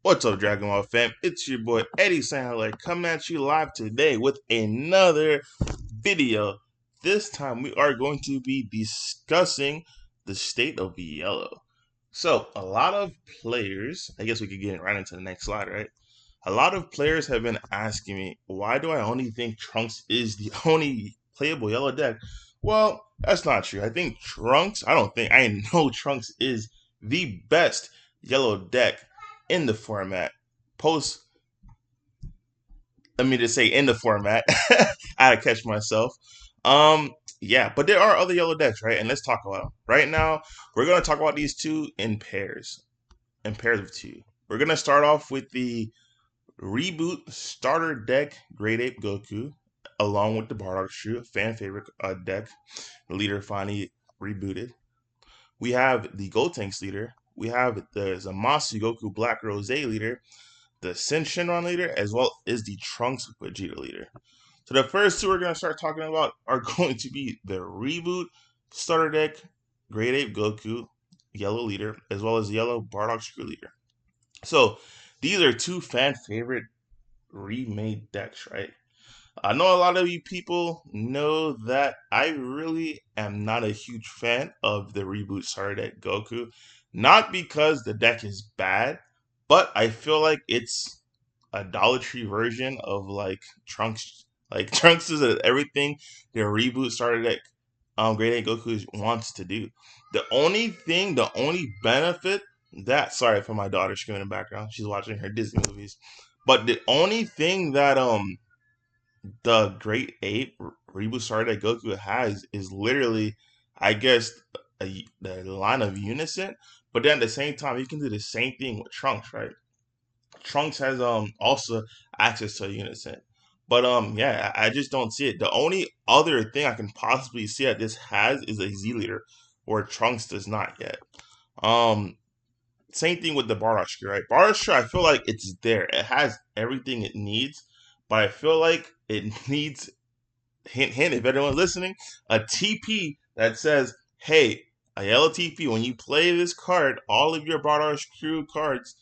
What's up, Dragon Ball fam? It's your boy Eddie Sandler coming at you live today with another video. This time we are going to be discussing the state of yellow. So, a lot of players, I guess we could get right into the next slide, right? A lot of players have been asking me, why do I only think Trunks is the only playable yellow deck? Well, that's not true. I know Trunks is the best yellow deck in the format. Post, let me just say in the format. I had to catch myself. Yeah, but there are other yellow decks, right? And let's talk about them. Right now, we're gonna talk about these two in pairs of two. We're gonna start off with the reboot starter deck, Great Ape Goku, along with the Bardock True, fan favorite deck. The leader finally rebooted. We have the Gotenks leader. We have the Zamasu Goku Black Rose leader, the Shenron leader, as well as the Trunks Vegeta leader. So the first two we're going to start talking about are going to be the reboot starter deck, Great Ape Goku, yellow leader, as well as the yellow Bardock Screw leader. So these are two fan favorite remade decks, right? I know a lot of you people know that I really am not a huge fan of the reboot starter deck Goku. Not because the deck is bad, but I feel like it's a Dollar Tree version of like Trunks. Like Trunks is everything the reboot starter deck Great Ape Goku wants to do. The only benefit that sorry for my daughter screaming in the background. She's watching her Disney movies. But the only thing that the Great Ape reboot starter that Goku has is literally, I guess, the line of unison. But then at the same time, you can do the same thing with Trunks, right? Trunks has also access to unison. But yeah, I just don't see it. The only other thing I can possibly see that this has is a Z leader, where Trunks does not yet. Um, Same thing with the Bardock, right? Bardock, I feel like it's there. It has everything it needs, but I feel like it needs hint hint if anyone's listening, a TP that says, hey, a yellow TP, when you play this card, all of your Bardock crew cards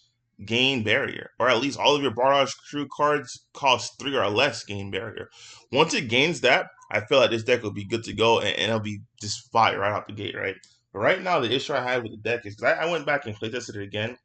gain barrier. Or at least all of your Bardock crew cards cost 3 or less gain barrier. Once it gains that, I feel like this deck will be good to go and it'll be just fire right out the gate, right? But right now the issue I have with the deck is because I went back and playtested it again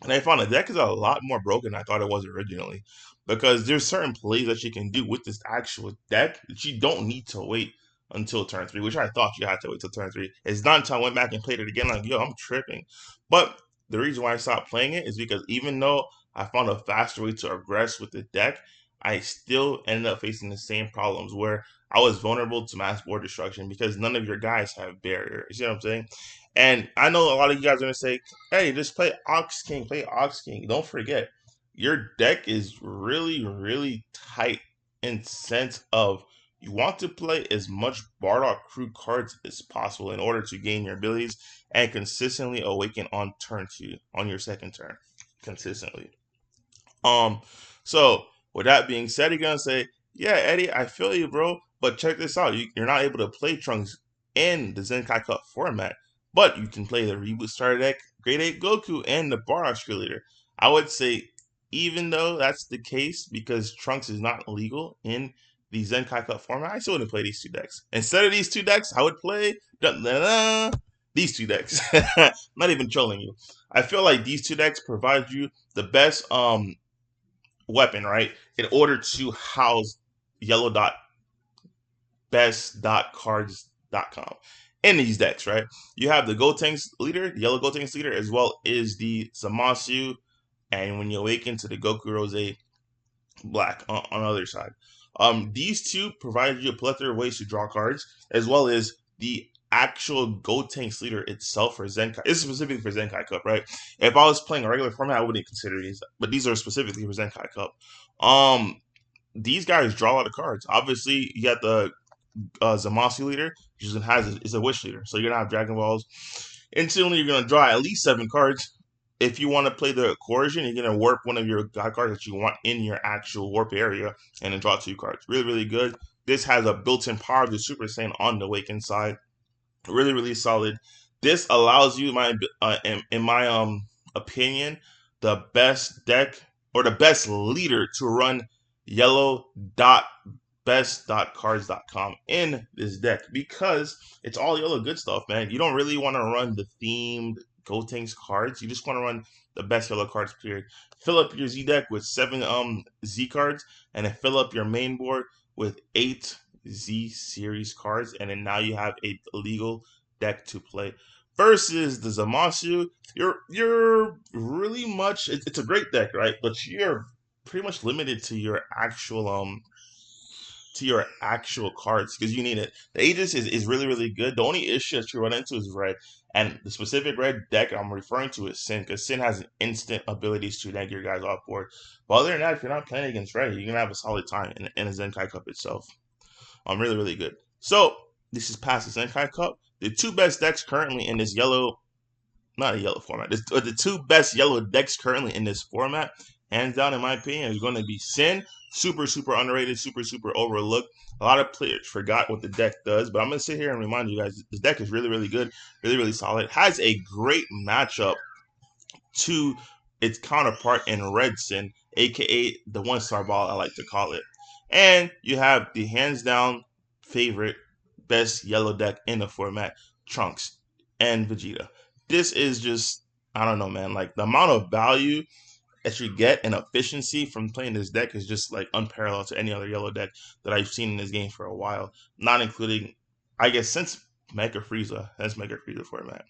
and I found the deck is a lot more broken than I thought it was originally. Because there's certain plays that you can do with this actual deck that you don't need to wait until turn three, which I thought you had to wait till turn three. It's not until I went back and played it again, like, yo, I'm tripping. But the reason why I stopped playing it is because even though I found a faster way to aggress with the deck, I still ended up facing the same problems where I was vulnerable to mass board destruction because none of your guys have barrier. You see what I'm saying? And I know a lot of you guys are gonna say, hey, just play Ox King, play Ox King. Don't forget, your deck is really, really tight in sense of you want to play as much Bardock crew cards as possible in order to gain your abilities and consistently awaken on turn two, on your second turn. Consistently. Um, so with that being said, you're gonna say, yeah, Eddie, I feel you, bro. But check this out. You're not able to play Trunks in the Zenkai Cup format, but you can play the reboot starter deck, Great Ape Goku, and the Bardock leader. I would say, even though that's the case, because Trunks is not legal in the Zenkai Cup format, I still wouldn't play these two decks. Instead of these two decks, I would play these two decks. Not even trolling you. I feel like these two decks provide you the best weapon, right? In order to house yellow dot best.cards.com in these decks, right? You have the Gotenks leader, the yellow Gotenks leader, as well as the Zamasu, and when you awaken to the Goku Rose Black on the other side. These two provide you a plethora of ways to draw cards, as well as the actual Gotenks leader itself for Zenkai. This is specifically for Zenkai Cup, right? If I was playing a regular format, I wouldn't consider these, but these are specifically for Zenkai Cup. Um, these guys draw a lot of cards. Obviously, you got the Zamasu leader, which is a wish leader. So you're gonna have Dragon Balls. Instantly, you're gonna draw at least 7 cards. If you want to play the coercion, you're gonna warp one of your god cards that you want in your actual warp area, and then draw 2 cards. Really, really good. This has a built-in power of the Super Saiyan on the Awakened side. Really, really solid. This allows you, in my opinion, the best deck or the best leader to run yellow.best.cards.com in this deck because it's all yellow good stuff, man. You don't really want to run the themed Gotenks cards. You just want to run the best yellow cards, period. Fill up your Z deck with 7 Z cards, and then fill up your main board with 8 Z series cards, and then now you have a legal deck to play. Versus the Zamasu, you're really much it's a great deck, right? But you're pretty much limited to your actual cards because you need it. The Aegis is really, really good. The only issue that you run into is red. And the specific red deck I'm referring to is Sin, because Sin has an instant abilities to neg your guys off board. But other than that, if you're not playing against red, you're gonna have a solid time in a Zenkai Cup itself. Really, really good. So this is past the Zenkai Cup. The two best decks currently in this yellow, not a yellow format, the two best yellow decks currently in this format, hands down in my opinion, is going to be Sin. Super, super underrated, super, super overlooked. A lot of players forgot what the deck does, but I'm going to sit here and remind you guys, this deck is really, really good, really, really solid. Has a great matchup to its counterpart in Red Sin, aka the 1-star ball, I like to call it. And you have the hands down favorite best yellow deck in the format, Trunks and Vegeta. This is just, I don't know, man. Like the amount of value that you get and efficiency from playing this deck is just like unparalleled to any other yellow deck that I've seen in this game for a while. Not including, I guess, since Mega Frieza. That's Mega Frieza format.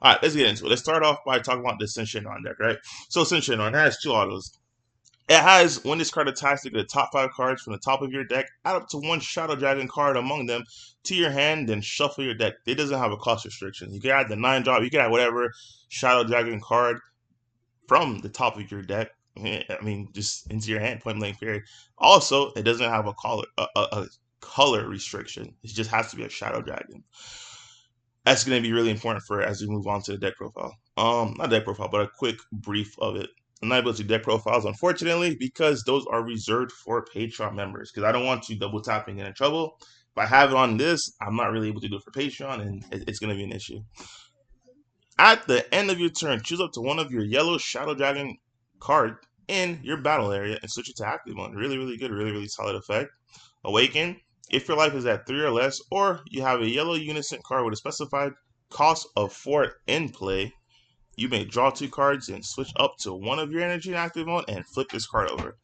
All right, let's get into it. Let's start off by talking about the Shenron deck, right? So Shenron has 2 autos. It has, when this card attacks, to get the top 5 cards from the top of your deck, add up to 1 Shadow Dragon card among them to your hand, then shuffle your deck. It doesn't have a cost restriction. You can add the 9 drop, you can add whatever Shadow Dragon card from the top of your deck. I mean, just into your hand, point blank period. Also, it doesn't have a color restriction. It just has to be a Shadow Dragon. That's going to be really important for as we move on to the deck profile. Not deck profile, but a quick brief of it. I'm not able to do deck profiles, unfortunately, because those are reserved for Patreon members. Because I don't want you double tapping and in trouble. If I have it on this, I'm not really able to do it for Patreon, and it's going to be an issue. At the end of your turn, choose up to 1 of your yellow Shadow Dragon card in your battle area and switch it to active mode. Really, really good, really, really solid effect. Awaken. If your life is at 3 or less, or you have a yellow unison card with a specified cost of 4 in play, you may draw 2 cards and switch up to 1 of your energy in active mode and flip this card over.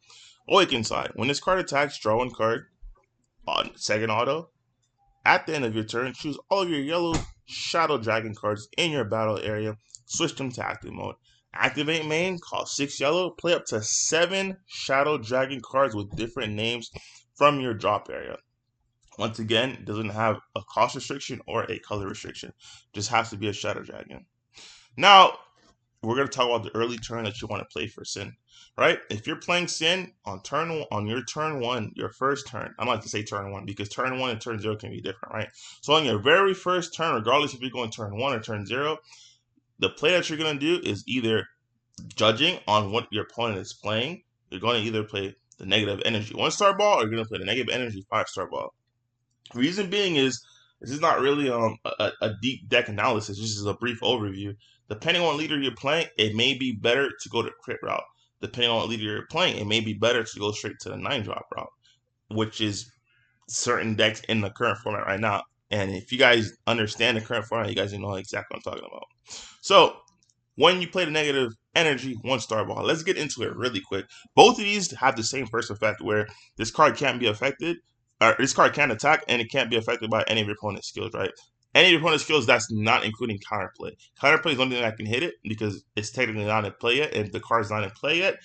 Awaken side. When this card attacks, draw 1 card on second auto. At the end of your turn, choose all of your yellow Shadow Dragon cards in your battle area, switch them to active mode. Activate main, cost 6 yellow, play up to 7 Shadow Dragon cards with different names from your drop area. Once again, it doesn't have a cost restriction or a color restriction. Just has to be a Shadow Dragon. Now, we're going to talk about the early turn that you want to play for Sin, right? If you're playing Sin on your turn 1, your first turn, I don't like to say turn 1 because turn 1 and turn 0 can be different, right? So on your very first turn, regardless if you're going turn 1 or turn 0, the play that you're going to do is either judging on what your opponent is playing. You're going to either play the negative energy 1-star ball or you're going to play the negative energy 5-star ball. Reason being is this is not really a deep deck analysis. This is a brief overview. Depending on what leader you're playing, it may be better to go the crit route. Depending on what leader you're playing, it may be better to go straight to the 9-drop route, which is certain decks in the current format right now. And if you guys understand the current format, you guys know exactly what I'm talking about. So when you play the negative energy 1-star ball, let's get into it really quick. Both of these have the same first effect where this card can't be affected. This card can't attack, and it can't be affected by any of your opponent's skills, right? Any of your opponent's skills, that's not including counterplay. Counterplay is the only thing that can hit it because it's technically not in play yet. And if the card's not in play yet,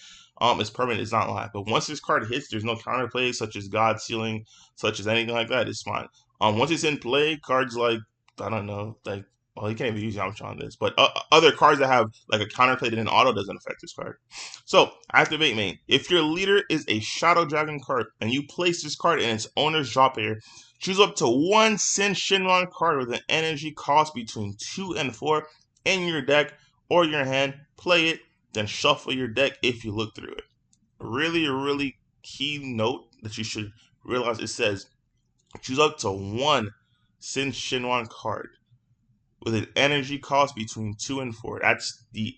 it's permanent, it's not live. But once this card hits, there's no counterplay, such as God Sealing, such as anything like that, it's fine. Once it's in play, cards like, I don't know, like, well, you can't even use Yamcha on this, but other cards that have like a counterplay that an auto doesn't affect this card. So, activate main. If your leader is a Shadow Dragon card and you place this card in its owner's drop area, choose up to 1 Sin Shenron card with an energy cost between 2 and 4 in your deck or your hand, play it, then shuffle your deck if you look through it. Really, really key note that you should realize, it says choose up to 1 Sin Shenron card with an energy cost between 2 and 4. That's the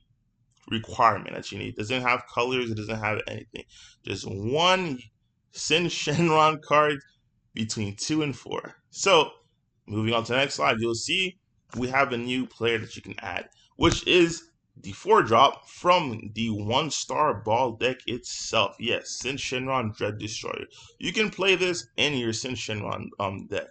requirement that you need. It doesn't have colors, it doesn't have anything. Just one Shenron card between 2 and 4. So, moving on to the next slide, you'll see we have a new player that you can add, which is the 4-drop from the 1-star ball deck itself. Yes, Sin Shenron Dread Destroyer. You can play this in your Sin Shenron deck.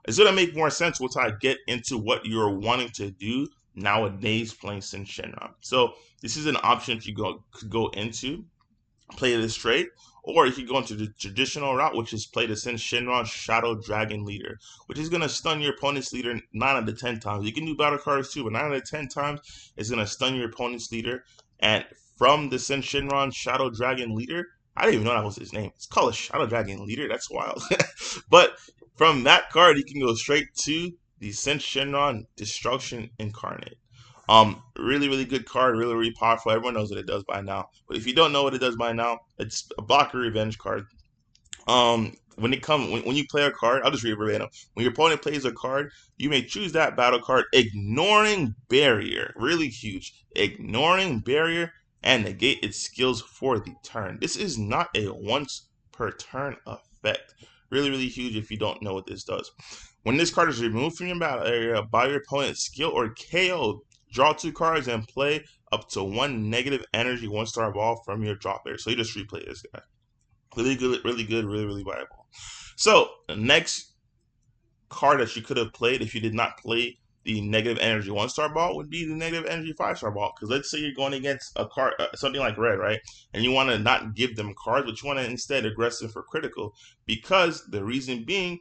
It's going to make more sense once I get into what you're wanting to do nowadays playing Sin Shenron. So this is an option that you could go into, play this straight, or you can go into the traditional route, which is play the Sin Shenron Shadow Dragon Leader, which is going to stun your opponent's leader 9 out of 10 times. You can do battle cards too, but 9 out of 10 times it's going to stun your opponent's leader. And from the Sin Shenron Shadow Dragon Leader, I didn't even know that was his name. It's called a Shadow Dragon Leader. That's wild. But from that card, you can go straight to the Sin Shenron Destruction Incarnate. Really, really good card, really, really powerful. Everyone knows what it does by now. But if you don't know what it does by now, it's a blocker revenge card. When you play a card, I'll just read it verbatim. When your opponent plays a card, you may choose that battle card, ignoring barrier. Really huge. Ignoring barrier and negate its skills for the turn. This is not a once per turn effect. Really, really huge if you don't know what this does. When this card is removed from your battle area by your opponent's skill or KO, draw 2 cards and play up to 1 negative energy 1-star ball from your drop area. So you just replay this guy. Really good, really good, really, really viable. So the next card that you could have played if you did not play the negative energy 1-star ball would be the negative energy 5-star ball. Because let's say you're going against a card, something like red, right? And you want to not give them cards, but you want to instead aggressive for critical. Because the reason being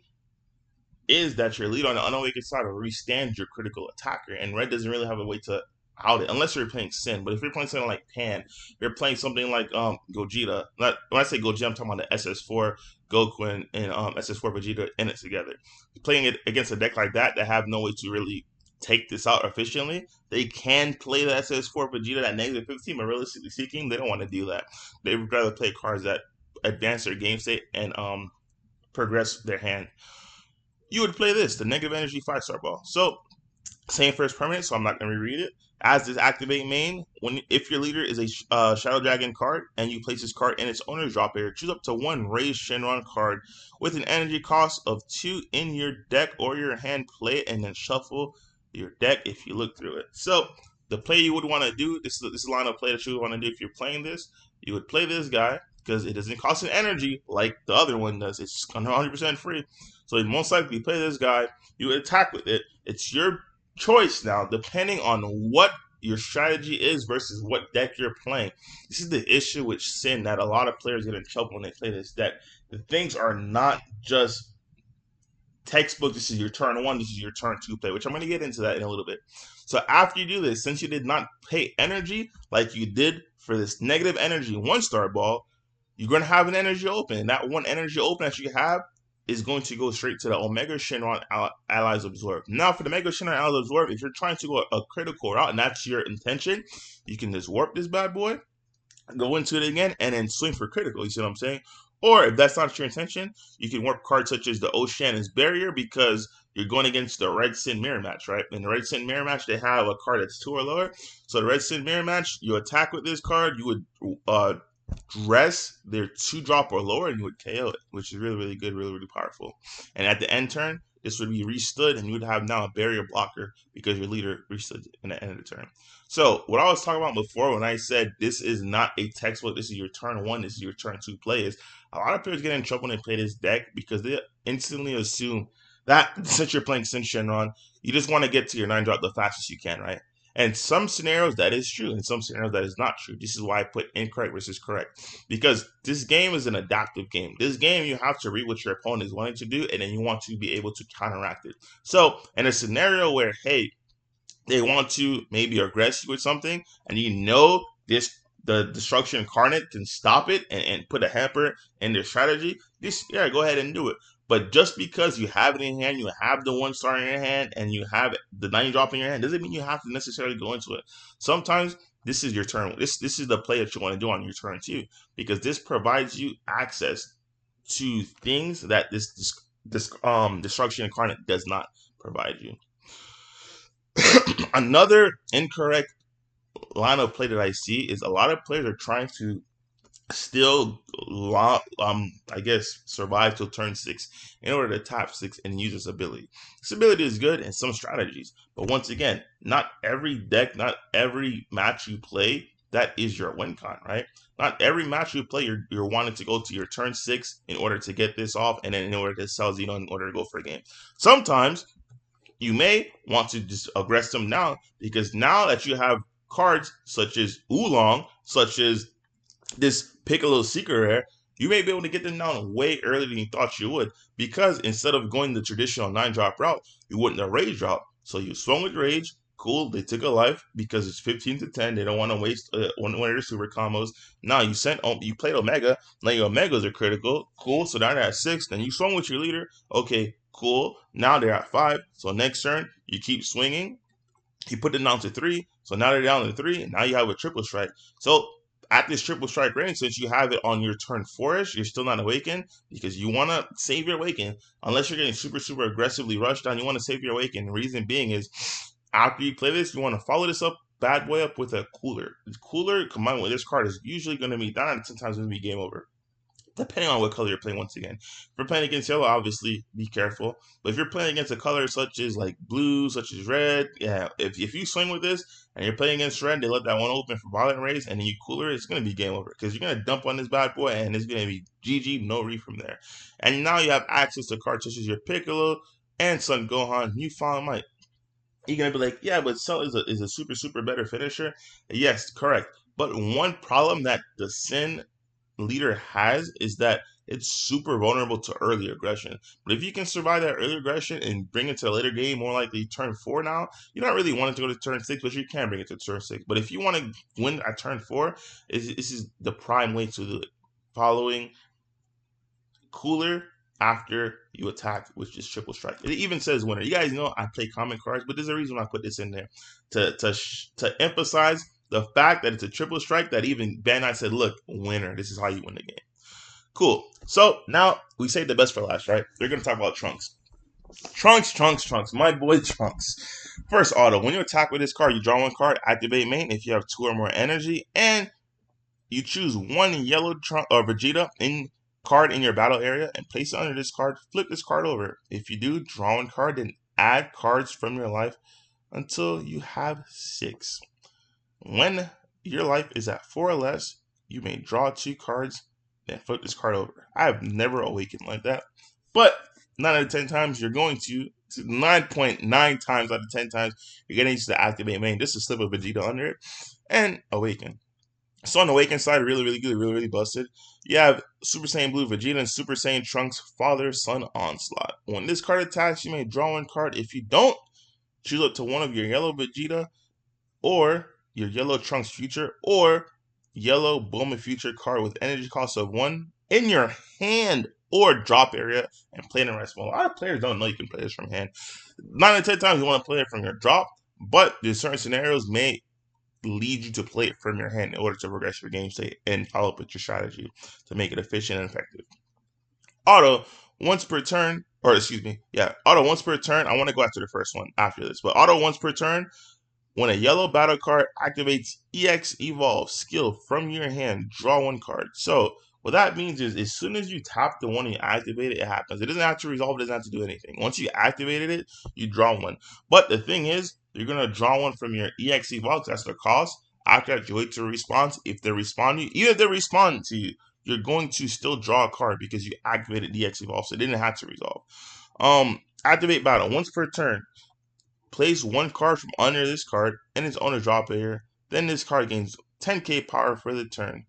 is that your lead on the unawakened side will restand your critical attacker, and red doesn't really have a way to out it unless you're playing Sin. But if you're playing something like Pan, you're playing something like Gogeta. Not when I say Gogeta, I'm talking about the SS4 Goku and SS4 Vegeta in it together. Playing it against a deck like that have no way to really take this out efficiently. They can play the SS4 Vegeta at negative 15, but realistically speaking, they don't want to do that. They would rather play cards that advance their game state and progress their hand. You would play this, the negative energy 5-star ball. So, same first permanent, so I'm not going to reread it. As this activate main, if your leader is a Shadow Dragon card and you place this card in its owner's drop area, choose up to 1 raised Shenron card with an energy cost of 2 in your deck or your hand, play it, and then shuffle your deck if you look through it. So, the play you would want to do, this is a line of play that you would want to do if you're playing this. You would play this guy because it doesn't cost an energy like the other one does. It's 100% free. So you'd most likely play this guy. You would attack with it. It's your choice now, depending on what your strategy is versus what deck you're playing. This is the issue with Sin that a lot of players get in trouble when they play this deck. The things are not just textbook, this is your turn 1, this is your turn 2 play, which I'm going to get into that in a little bit. So after you do this, since you did not pay energy like you did for this negative energy 1-star ball, you're going to have an energy open. And that 1 energy open that you have is going to go straight to the Omega Shenron Allies Absorb. Now, for the Omega Shenron Allies Absorb, if you're trying to go a critical route and that's your intention, you can just warp this bad boy, go into it again, and then swing for critical. You see what I'm saying? Or if that's not your intention, you can warp cards such as the Oceanus Barrier because you're going against the Red Sin Mirror Match, right? In the Red Sin Mirror Match, they have a card that's 2 or lower. So the Red Sin Mirror Match, you attack with this card, you would dress their 2-drop or lower and you would KO it, which is really, really good, really, really powerful. And at the end turn, this would be restood and you would have now a barrier blocker because your leader restood in the end of the turn. So what I was talking about before when I said this is not a textbook, this is your turn 1, this is your turn 2 play, is a lot of players get in trouble when they play this deck because they instantly assume that since you're playing Sin Shenron, you just want to get to your 9-drop the fastest you can, right? And some scenarios that is true, and some scenarios that is not true. This is why I put incorrect versus correct. Because this game is an adaptive game. This game, you have to read what your opponent is wanting to do, and then you want to be able to counteract it. So, in a scenario where, hey, they want to maybe aggress you with something, and you know the Destruction Incarnate can stop it and put a hamper in their strategy, go ahead and do it. But just because you have it in hand, you have the 1-star in your hand, and you have the 9-drop in your hand, doesn't mean you have to necessarily go into it. Sometimes this is your turn. This is the play that you want to do on your turn 2, because this provides you access to things that this Destruction Incarnate does not provide you. Another incorrect line of play that I see is a lot of players are trying to still I guess survive till turn 6 in order to top 6 and use this ability. This ability is good in some strategies, but once again, not every deck, not every match you play that is your win con, right? Not every match you play you're wanting to go to your turn 6 in order to get this off, and then in order to sell Xeno in order to go for a game. Sometimes you may want to just aggress them now, because now that you have cards such as Oolong, such as this Piccolo Secret Rare, you may be able to get them down way earlier than you thought you would, because instead of going the traditional 9-drop route, you went the Rage route. So you swung with Rage, cool, they took a life because it's 15 to 10, they don't want to waste one of their super combos. Now you played Omega, now your Omegas are critical, cool, so now they're at 6, then you swung with your leader, okay, cool, now they're at 5, so next turn, you keep swinging, you put them down to 3, so now they're down to 3, and now you have a triple strike. So at this triple strike range, since you have it on your turn 4ish, you're still not awakened because you want to save your awaken. Unless you're getting super aggressively rushed down, you want to save your awaken. The reason being is after you play this, you want to follow this up, bad boy up with a cooler. The cooler combined with this card is usually going to be 9 out of 10 times going to be game over, depending on what color you're playing. Once again, if you're playing against yellow, obviously be careful. But if you're playing against a color such as like blue, such as red, yeah, if you swing with this and you're playing against red, they let that one open for violent rays, and then you cooler, it's going to be game over because you're going to dump on this bad boy, and it's going to be GG, no re from there. And now you have access to cards such as your Piccolo and Son Gohan, New Fallen Might. You're gonna be like, yeah, but Cell is a super better finisher. Yes, correct. But one problem that the Sin leader has is that it's super vulnerable to early aggression. But if you can survive that early aggression and bring it to a later game, more likely turn 4 now, you don't really want it to go to turn 6, but you can bring it to turn 6. But if you want to win at turn 4, this is the prime way to do it. Following cooler after you attack with just triple strike. It even says winner. You guys know I play common cards, but there's a reason I put this in there to emphasize the fact that it's a triple strike, that even Bandai said, look, winner, this is how you win the game. Cool. So now we saved the best for last, right? They're going to talk about Trunks. Trunks. My boy Trunks. First auto. When you attack with this card, you draw one card, activate main if you have 2 or more energy, and you choose one yellow Trunks or Vegeta card in your battle area and place it under this card. Flip this card over. If you do, draw one card, then add cards from your life until you have 6. When your life is at 4 or less, you may draw 2 cards, then flip this card over. I have never awakened like that, but 9 out of 10 times you're going to 9.9 times out of 10 times you're getting to activate main. Just to slip a Vegeta under it and awaken. So on the Awaken side, really good, really busted. You have Super Saiyan Blue Vegeta and Super Saiyan Trunks Father Son Onslaught. When this card attacks, you may draw one card. If you don't, choose up to one of your yellow Vegeta or your yellow Trunks Future or yellow Bulma Future card with energy cost of 1 in your hand or drop area and play it in rest mode. A lot of players don't know you can play this from hand. 9 out of 10 times you want to play it from your drop, but there's certain scenarios may lead you to play it from your hand in order to progress your game state and follow up with your strategy to make it efficient and effective. Auto once per turn, auto once per turn. I want to go after the first one after this, but auto once per turn. When a yellow battle card activates EX Evolve skill from your hand, draw one card. So what that means is as soon as you tap the one and you activate it, it happens. It doesn't have to resolve, it doesn't have to do anything. Once you activated it, you draw one. But the thing is, you're going to draw one from your EX Evolve, that's their cost. After that, you wait to response. If they respond to you, even if they respond to you, you're going to still draw a card because you activated EX Evolve, so it didn't have to resolve. Activate battle. Once per turn, place one card from under this card in its owner's drop area. Then this card gains 10k power for the turn,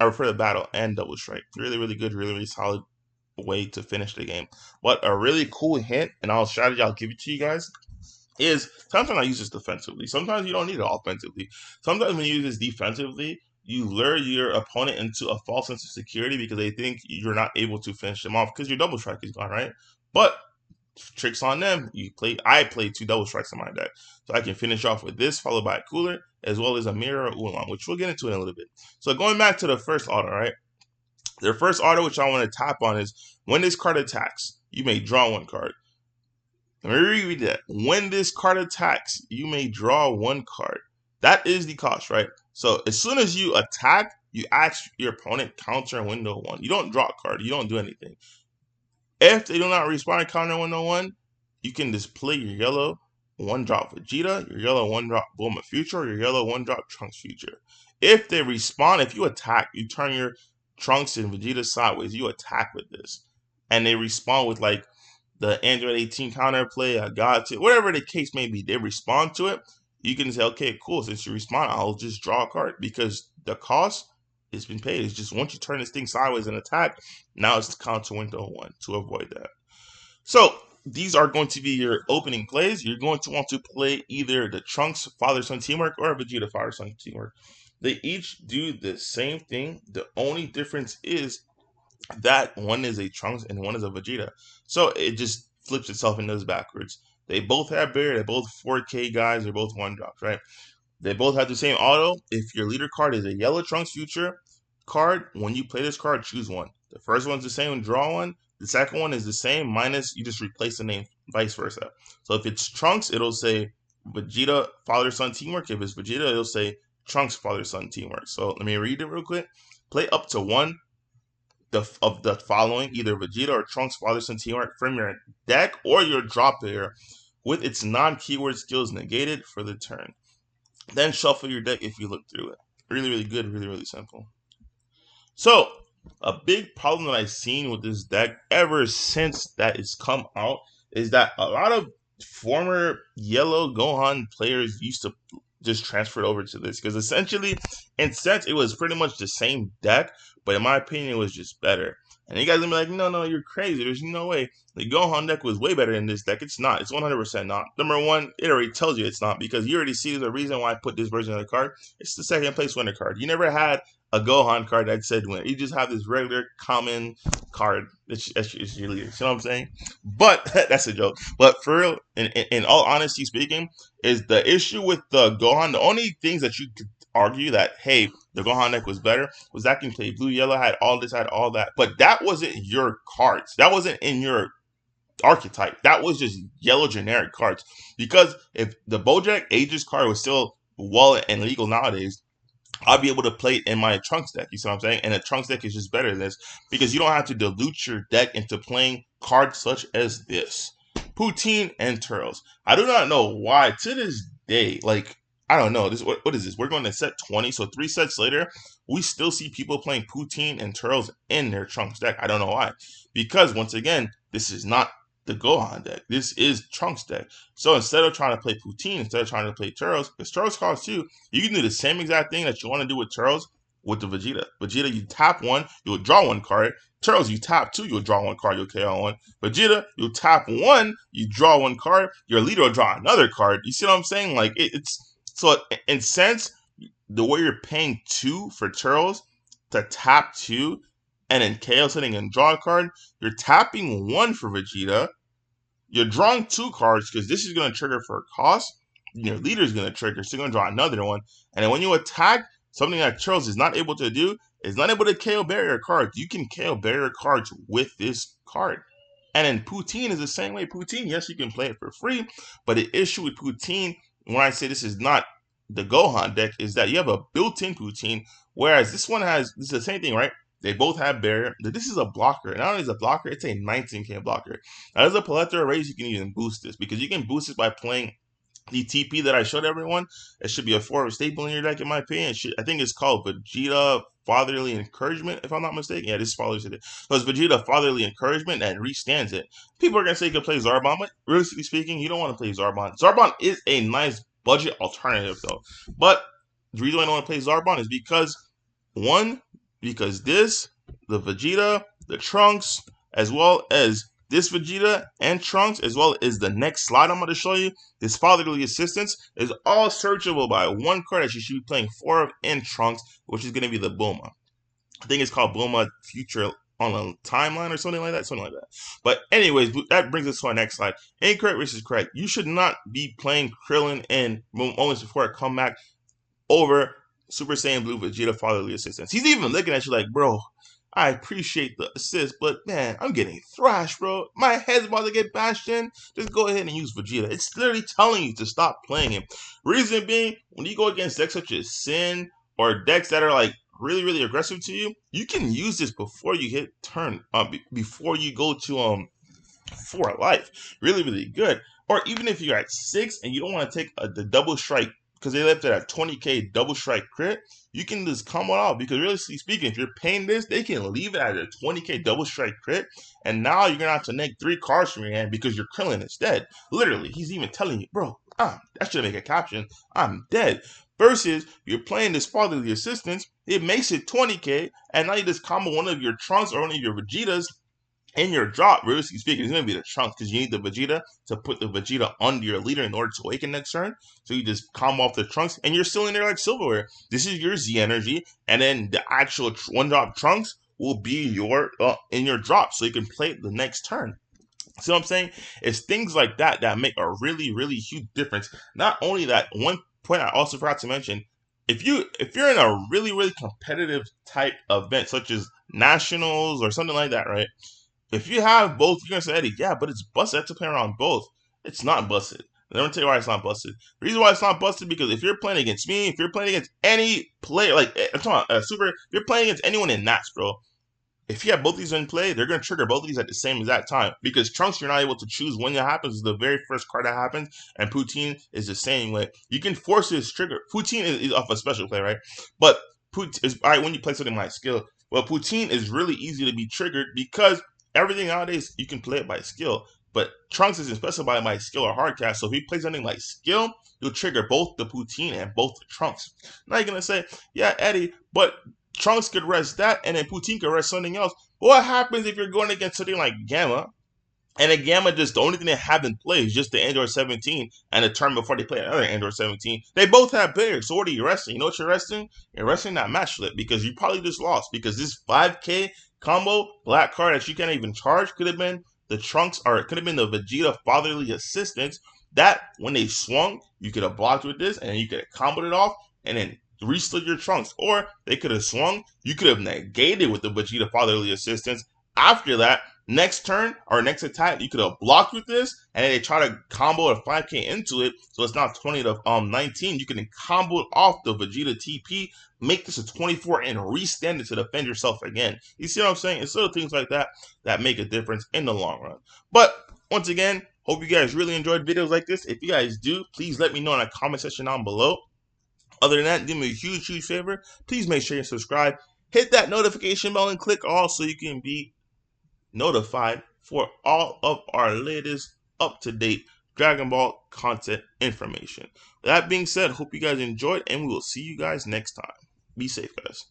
or for the battle, and double strike. Really good, really solid way to finish the game. But a really cool hint, and strategy I'll give it to you guys, is sometimes I use this defensively. Sometimes you don't need it offensively. Sometimes when you use this defensively, you lure your opponent into a false sense of security because they think you're not able to finish them off because your double strike is gone, right? But tricks on them. I play 2 double strikes in my deck, so I can finish off with this followed by a cooler as well as a mirror or oolong, which we'll get into in a little bit. So going back to the first auto, right? The first auto which I want to tap on is when this card attacks, you may draw one card. Let me reread that. When this card attacks, you may draw one card. That is the cost, right? So as soon as you attack, you ask your opponent counter window 1. You don't draw a card. You don't do anything. If they do not respond to counter window 1, you can display your yellow 1-drop Vegeta, your yellow 1-drop Bulma Future, or your yellow 1-drop Trunks Future. If they respond, if you attack, you turn your Trunks and Vegeta sideways, you attack with this. And they respond with like the Android 18 counterplay, I got it, whatever the case may be, they respond to it. You can say, okay, cool, since you respond, I'll just draw a card because the cost has been paid. It's just once you turn this thing sideways and attack, now it's counter window 1 to avoid that. So these are going to be your opening plays. You're going to want to play either the Trunks father-son teamwork or Vegeta father-son teamwork. They each do the same thing. The only difference is that one is a Trunks and one is a Vegeta. So it just flips itself and does backwards. They both have barrier. They're both 4K guys. They're both 1-drops, right? They both have the same auto. If your leader card is a yellow Trunks Future card, when you play this card, choose one. The first one's the same, draw one. The second one is the same, minus you just replace the name, vice versa. So if it's Trunks, it'll say Vegeta father-son teamwork. If it's Vegeta, it'll say Trunks father-son teamwork. So let me read it real quick. Play up to one of the following, either Vegeta or Trunks father-son teamwork from your deck or your drop pair with its non-keyword skills negated for the turn. Then shuffle your deck if you look through it. Really, really good, really, really simple. So, a big problem that I've seen with this deck ever since that it's come out is that a lot of former yellow Gohan players used to just transfer it over to this because essentially, in sense, it was pretty much the same deck, but in my opinion, it was just better. And you guys gonna be like, no, you're crazy. There's no way. The Gohan deck was way better than this deck. It's not. It's 100% not. Number one, it already tells you it's not because you already see the reason why I put this version of the card. It's the second place winner card. You never had a Gohan card that said winner. You just have this regular common card. It's your leader. You know what I'm saying? But that's a joke. But for real, in all honesty speaking, is the issue with the Gohan, the only things that you could argue that, hey, the Gohan deck was better was that can play blue, yellow, had all this, had all that. But that wasn't your cards. That wasn't in your archetype. That was just yellow generic cards. Because if the Bojack Aegis card was still well and legal nowadays, I'll be able to play it in my Trunks deck. You see what I'm saying? And a Trunks deck is just better than this because you don't have to dilute your deck into playing cards such as this. Poutine and Turtles. I do not know why to this day, like, I don't know. This what is this? We're going to set 20, so 3 sets later, we still see people playing Poutine and Turtles in their Trunks deck. I don't know why. Because once again, this is not the Gohan deck. This is Trunks deck. So instead of trying to play Poutine, instead of trying to play Turtles, because Turtles cost 2, you can do the same exact thing that you want to do with Turtles with the Vegeta. Vegeta, you tap 1, you'll draw 1 card. Turtles, you tap 2, you'll draw 1 card, you'll KO 1. Vegeta, you tap 1, you draw 1 card, your leader will draw another card. You see what I'm saying? Like, it's so in sense, the way you're paying 2 for Turtles to tap 2 and then KO setting and draw a card, you're tapping 1 for Vegeta. You're drawing 2 cards because this is going to trigger for a cost. Your leader is going to trigger, so you're going to draw another one. And then when you attack, something that Turtles is not able to do is not able to KO barrier cards. You can KO barrier cards with this card. And then Poutine is the same way. Poutine, yes, you can play it for free, but the issue with Poutine, when I say this is not the Gohan deck, is that you have a built-in Poutine, whereas this one has, this is the same thing, right? They both have barrier. This is a blocker. And not only is a blocker, it's a 19k blocker. Now, as a plethora raise, you can even boost this because you can boost it by playing the TP that I showed everyone. It should be a 4 staple in your deck, in my opinion. I think it's called Vegeta Fatherly Encouragement, if I'm not mistaken. Yeah, this follows it. So it's Vegeta Fatherly Encouragement that restands it. People are going to say you can play Zarbon, but realistically speaking, you don't want to play Zarbon. Zarbon is a nice budget alternative, though. But the reason I don't want to play Zarbon is because, one, because this, the Vegeta, the Trunks, as well as this Vegeta and Trunks, as well as the next slide I'm going to show you, this Fatherly Assistance, is all searchable by 1 card that you should be playing 4 of in Trunks, which is going to be the Bulma. I think it's called Bulma Future on a Timeline or something like that. But anyways, that brings us to our next slide. Incorrect versus correct. You should not be playing Krillin and moments before a comeback over Super Saiyan Blue Vegeta Fatherly Assistance. He's even looking at you like, bro, I appreciate the assist, but man, I'm getting thrashed, bro. My head's about to get bashed in. Just go ahead and use Vegeta. It's literally telling you to stop playing him. Reason being, when you go against decks such as Sin or decks that are like really aggressive to you, you can use this before you hit turn, before you go to for life. Really good. Or even if you're at 6 and you don't want to take the double strike because they left it at 20k double strike crit, you can just come on out because realistically speaking, if you're paying this, they can leave it at a 20k double strike crit, and now you're gonna have to make 3 cards from your hand because your Krillin is dead. Literally, he's even telling you, bro, that should make a caption. I'm dead. Versus you're playing this fatherly assistance, it makes it 20k, and now you just combo one of your Trunks or one of your Vegetas in your drop. Realistically speaking, it's going to be the Trunks because you need the Vegeta to put the Vegeta under your leader in order to awaken next turn. So you just combo off the Trunks and you're still in there like silverware. This is your Z energy, and then the actual one drop Trunks will be your in your drop, so you can play it the next turn. See what I'm saying? It's things like that that make a really huge difference. Not only that, one point I also forgot to mention, if you're in a really competitive type event such as nationals or something like that, right? If you have both, you're gonna say, Eddie, yeah, but it's busted. I have to play around both. It's not busted. Let me tell you why it's not busted. The reason why it's not busted because if you're playing against me, if you're playing against any player, like I'm talking about, Super, if you're playing against anyone in Nats, bro, if you have both these in play, they're going to trigger both of these at the same exact time. Because Trunks, you're not able to choose when that happens. It's the very first card that happens. And Poutine is the same way. You can force his trigger. Poutine is off a special play, right? But Poutine is all right when you play something like skill. Well, Poutine is really easy to be triggered because everything nowadays, you can play it by skill. But Trunks isn't specified by skill or hard cast. So if he plays something like skill, you'll trigger both the Poutine and both the Trunks. Now you're going to say, yeah, Eddie, but Trunks could rest that, and then Poutine could rest something else. What happens if you're going against something like Gamma, and a Gamma just the only thing they have in play is just the Android 17, and the turn before they play another Android 17. They both have players, so what are you resting? You know what you're resting? You're resting that match flip because you probably just lost because this 5k combo black card that you can't even charge could have been the Trunks, or it could have been the Vegeta fatherly assistance that when they swung, you could have blocked with this, and then you could have comboed it off, and then restood your Trunks. Or they could have swung, you could have negated with the Vegeta fatherly assistance. After that, next turn or next attack, you could have blocked with this, and then they try to combo a 5k into it, so it's not 20 to 19. You can combo it off the Vegeta TP, make this a 24, and restand it to defend yourself again. You see what I'm saying? It's little things like that that make a difference in the long run. But once again, hope you guys really enjoyed videos like this. If you guys do, please let me know in the comment section down below. Other than that, do me a huge favor. Please make sure you subscribe. Hit that notification bell and click all so you can be notified for all of our latest up-to-date Dragon Ball content information. With that being said, hope you guys enjoyed, and we will see you guys next time. Be safe, guys.